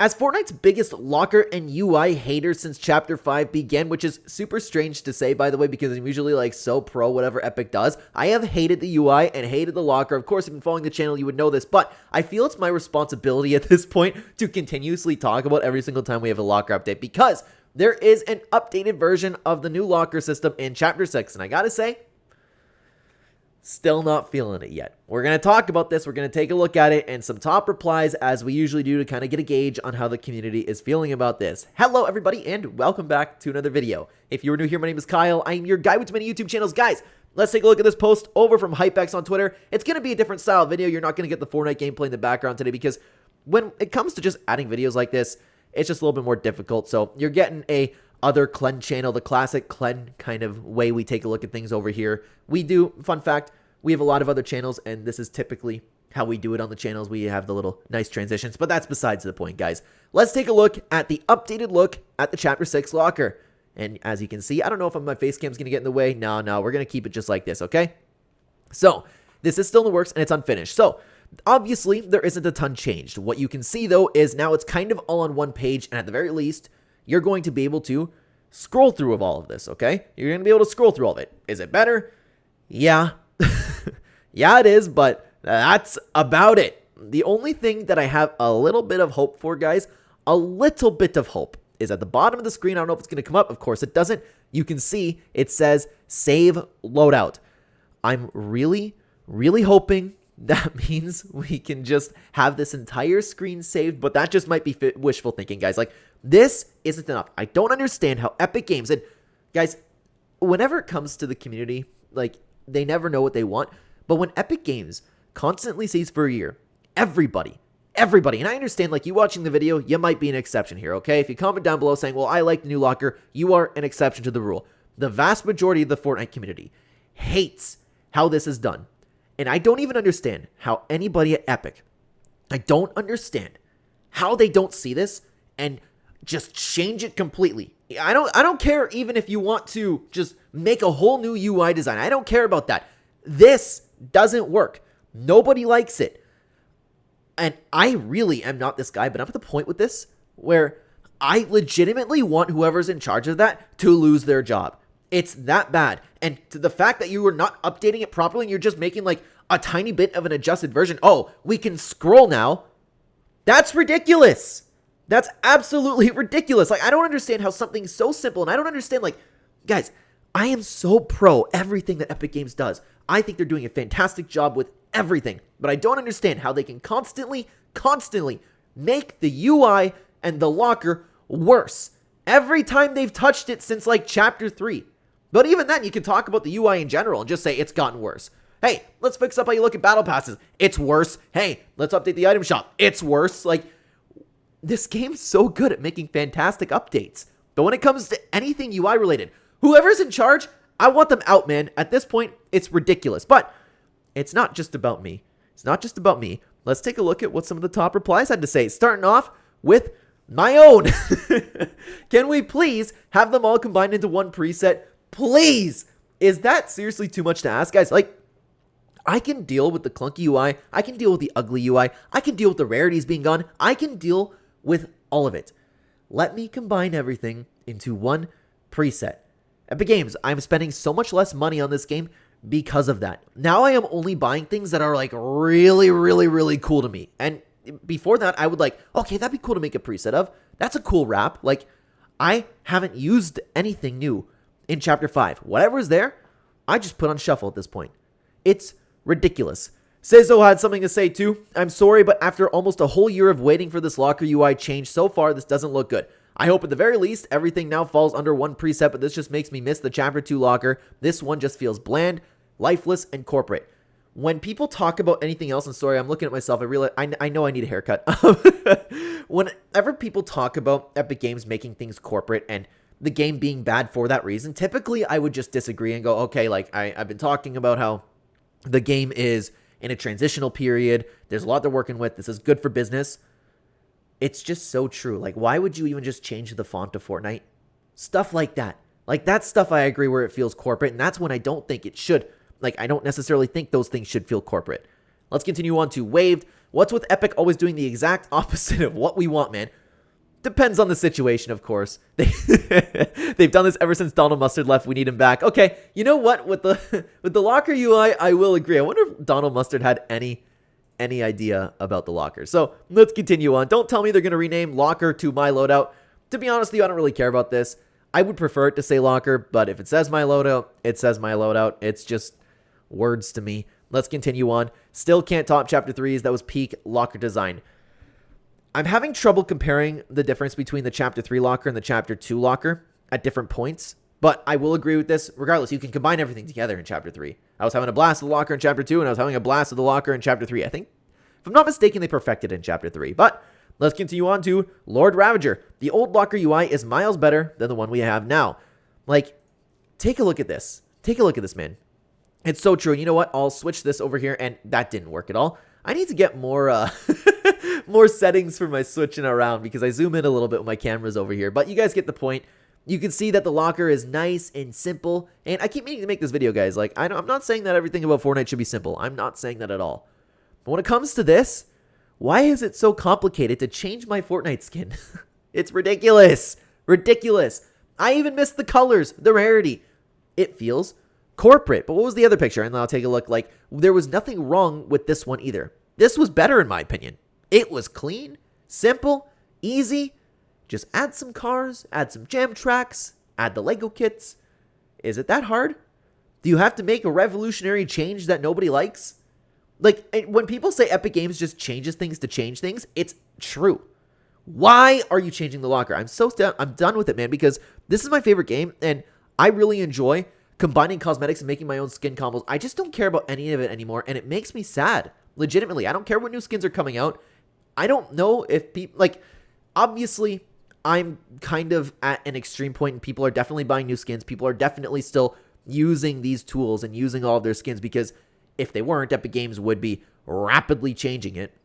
As Fortnite's biggest locker and UI hater since Chapter 5 began, which is super strange to say, by the way, because I'm usually like so pro whatever Epic does, I have hated the UI and hated the locker. Of course, if you've been following the channel, you would know this, but I feel it's my responsibility at this point to continuously talk about every single time we have a locker update, because there is an updated version of the new locker system in Chapter 6, and I gotta say, still not feeling it yet. We're going to talk about this. We're going to take a look at it and some top replies as we usually do to kind of get a gauge on how the community is feeling about this. Hello everybody and welcome back to another video. If you are new here, my name is Kyle. I'm your guy with too many YouTube channels. Guys, let's take a look at this post over from HypeX on Twitter. It's going to be a different style video. You're not going to get the Fortnite gameplay in the background today because when it comes to just adding videos like this, it's just a little bit more difficult. So you're getting a other Clen channel, the classic Clen kind of way we take a look at things over here. We do, fun fact, we have a lot of other channels, and this is typically how we do it on the channels. We have the little nice transitions, but that's besides the point, guys. Let's take a look at the updated look at the Chapter 6 locker. And as you can see, I don't know if my face cam's going to get in the way. No, we're going to keep it just like this, okay? So, this is still in the works, and it's unfinished. So, obviously, there isn't a ton changed. What you can see, though, is now it's kind of all on one page, and at the very least, you're going to be able to scroll through of all of this, okay? You're going to be able to scroll through all of it. Is it better? Yeah. Yeah, it is, but that's about it. The only thing that I have a little bit of hope for, guys, a little bit of hope, is at the bottom of the screen. I don't know if it's going to come up. Of course, it doesn't. You can see it says save loadout. I'm really, really hoping that means we can just have this entire screen saved, but that just might be wishful thinking, guys. Like, this isn't enough. I don't understand how Epic Games, and guys, whenever it comes to the community, like, they never know what they want. But when Epic Games constantly says for a year, everybody, and I understand, like, you watching the video, you might be an exception here, okay? If you comment down below saying, well, I like the new locker, you are an exception to the rule. The vast majority of the Fortnite community hates how this is done. And I don't even understand how anybody at Epic, I don't understand how they don't see this and just change it completely. I don't care even if you want to just make a whole new UI design. I don't care about that. This doesn't work. Nobody likes it. And I really am not this guy, but I'm at the point with this where I legitimately want whoever's in charge of that to lose their job. It's that bad. And to the fact that you are not updating it properly and you're just making like a tiny bit of an adjusted version. Oh, we can scroll now. That's ridiculous. That's absolutely ridiculous. Like, I don't understand how something so simple, and I don't understand, like, guys, I am so pro everything that Epic Games does. I think they're doing a fantastic job with everything, but I don't understand how they can constantly make the UI and the locker worse every time they've touched it since, like, Chapter 3. But even then, you can talk about the UI in general and just say it's gotten worse. Hey, let's fix up how you look at battle passes. It's worse. Hey, let's update the item shop. It's worse. Like, this game's so good at making fantastic updates. But when it comes to anything UI related, whoever's in charge, I want them out, man. At this point, it's ridiculous. But it's not just about me. It's not just about me. Let's take a look at what some of the top replies had to say. Starting off with my own. Can we please have them all combined into one preset? Please! Is that seriously too much to ask, guys? Like, I can deal with the clunky UI. I can deal with the ugly UI. I can deal with the rarities being gone. I can deal with all of it. Let me combine everything into one preset. Epic Games, I'm spending so much less money on this game because of that. Now I am only buying things that are like really, really, really cool to me. And before that, I would like, okay, that'd be cool to make a preset of. That's a cool wrap. Like, I haven't used anything new in Chapter 5. Whatever's there, I just put on shuffle at this point. It's ridiculous. Sezo had something to say too. I'm sorry, but after almost a whole year of waiting for this locker UI change, so far this doesn't look good. I hope at the very least everything now falls under one preset, but this just makes me miss the Chapter 2 locker. This one just feels bland, lifeless, and corporate. When people talk about anything else, and sorry, I'm looking at myself, I realize I know I need a haircut. Whenever people talk about Epic Games making things corporate and the game being bad for that reason, typically I would just disagree and go, okay, like I've been talking about how the game is in a transitional period. There's a lot they're working with. This is good for business. It's just so true. Like, why would you even just change the font to Fortnite? Stuff like that. Like, that stuff I agree where it feels corporate, and that's when I don't think it should. Like, I don't necessarily think those things should feel corporate. Let's continue on to Waved. What's with Epic always doing the exact opposite of what we want, man? Depends on the situation, of course. They've done this ever since Donald Mustard left. We need him back. Okay, you know what? With the locker UI, I will agree. I wonder if Donald Mustard had any idea about the locker. So let's continue on. Don't tell me they're going to rename locker to my loadout. To be honest with you, I don't really care about this. I would prefer it to say locker, but if it says my loadout, it says my loadout. It's just words to me. Let's continue on. Still can't top Chapter 3's. That was peak locker design. I'm having trouble comparing the difference between the Chapter 3 locker and the Chapter 2 locker at different points, but I will agree with this. Regardless, you can combine everything together in Chapter 3. I was having a blast with the locker in Chapter 2, and I was having a blast with the locker in Chapter 3. I think, if I'm not mistaken, they perfected it in Chapter 3. But let's continue on to Lord Ravager. The old locker UI is miles better than the one we have now. Like, take a look at this. Take a look at this, man. It's so true. And you know what? I'll switch this over here, and that didn't work at all. I need to get more more settings for my switching around because I zoom in a little bit with my cameras over here. But you guys get the point. You can see that the locker is nice and simple. And I keep meaning to make this video, guys. Like, I'm not saying that everything about Fortnite should be simple. I'm not saying that at all. But when it comes to this, why is it so complicated to change my Fortnite skin? It's ridiculous. Ridiculous. I even missed the colors, the rarity. It feels corporate. But what was the other picture? And I'll take a look. Like, there was nothing wrong with this one either. This was better in my opinion. It was clean, simple, easy. Just add some cars, add some jam tracks, add the Lego kits. Is it that hard? Do you have to make a revolutionary change that nobody likes? Like, when people say Epic Games just changes things to change things, it's true. Why are you changing the locker? I'm done with it, man, because this is my favorite game, and I really enjoy combining cosmetics and making my own skin combos. I just don't care about any of it anymore, and it makes me sad. Legitimately, I don't care what new skins are coming out. I don't know if people, like, obviously, I'm kind of at an extreme point, and people are definitely buying new skins. People are definitely still using these tools and using all of their skins, because if they weren't, Epic Games would be rapidly changing it.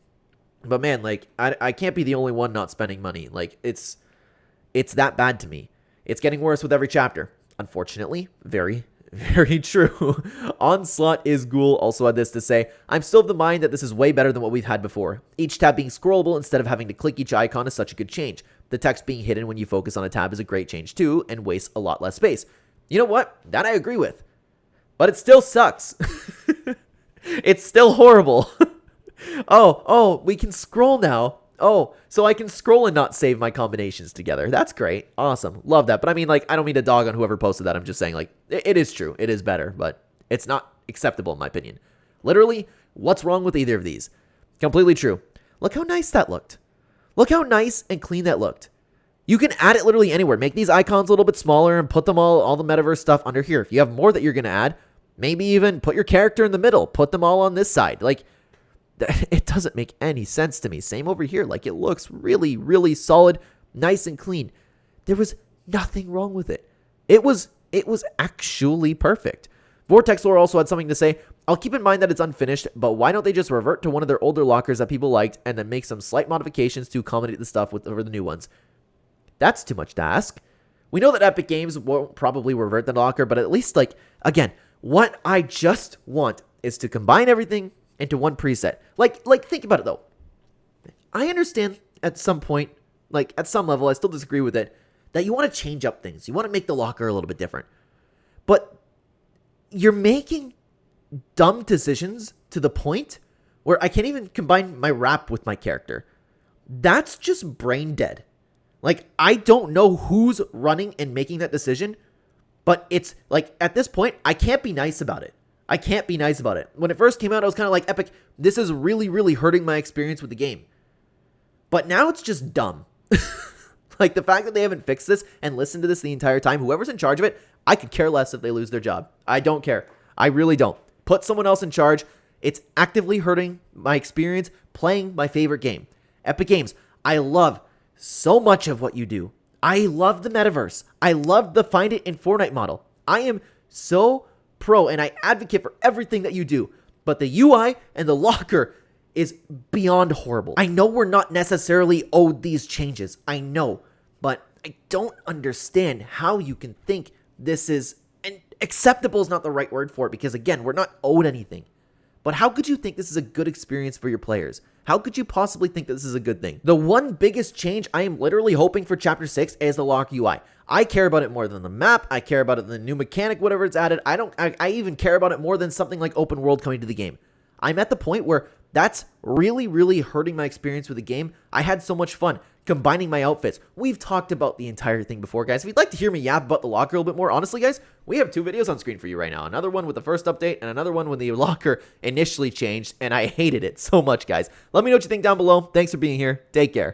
But man, like, I can't be the only one not spending money. Like, it's that bad to me. It's getting worse with every chapter. Unfortunately, very, very true. Onslaught is Ghoul also had this to say: I'm still of the mind that this is way better than what we've had before. Each tab being scrollable instead of having to click each icon is such a good change. The text being hidden when you focus on a tab is a great change too, and wastes a lot less space. You know what? That I agree with. But it still sucks. It's still horrible. Oh, we can scroll now. Oh, so I can scroll and not save my combinations together. That's great. Awesome. Love that. But I mean, like, I don't mean to dog on whoever posted that. I'm just saying, like, it is true. It is better, but it's not acceptable in my opinion. Literally, what's wrong with either of these? Completely true. Look how nice that looked. Look how nice and clean that looked. You can add it literally anywhere. Make these icons a little bit smaller and put them all the metaverse stuff under here. If you have more that you're going to add, maybe even put your character in the middle. Put them all on this side. Like, it doesn't make any sense to me. Same over here. Like, it looks really, really solid, nice and clean. There was nothing wrong with it. It was actually perfect. Vortex Lore also had something to say. I'll keep in mind that it's unfinished, but why don't they just revert to one of their older lockers that people liked and then make some slight modifications to accommodate the stuff over the new ones? That's too much to ask. We know that Epic Games won't probably revert the locker, but at least, like, again, what I just want is to combine everything into one preset. Like think about it though. I understand at some point, like at some level, I still disagree with it, that you want to change up things. You want to make the locker a little bit different. But you're making dumb decisions to the point where I can't even combine my rap with my character. That's just brain dead. Like, I don't know who's running and making that decision, but it's like, at this point, I can't be nice about it. I can't be nice about it. When it first came out, I was kind of like, Epic, this is really, really hurting my experience with the game. But now it's just dumb. Like, the fact that they haven't fixed this and listened to this the entire time, whoever's in charge of it, I could care less if they lose their job. I don't care. I really don't. Put someone else in charge. It's actively hurting my experience playing my favorite game. Epic Games, I love so much of what you do. I love the metaverse. I love the Find It in Fortnite model. I am so pro and I advocate for everything that you do. But the UI and the locker is beyond horrible. I know we're not necessarily owed these changes. I know. But I don't understand how you can think this is... And acceptable is not the right word for it because, again, we're not owed anything. but how could you think this is a good experience for your players? How could you possibly think that this is a good thing? The one biggest change I am literally hoping for Chapter 6 is the locker UI. I care about it more than the map. I care about it than the new mechanic, whatever it's added. I even care about it more than something like open world coming to the game. I'm at the point where that's really, really hurting my experience with the game. I had so much fun combining my outfits. We've talked about the entire thing before, guys. If you'd like to hear me yap about the locker a little bit more, honestly, guys, we have 2 videos on screen for you right now. Another one with the first update and another one when the locker initially changed, and I hated it so much, guys. Let me know what you think down below. Thanks for being here. Take care.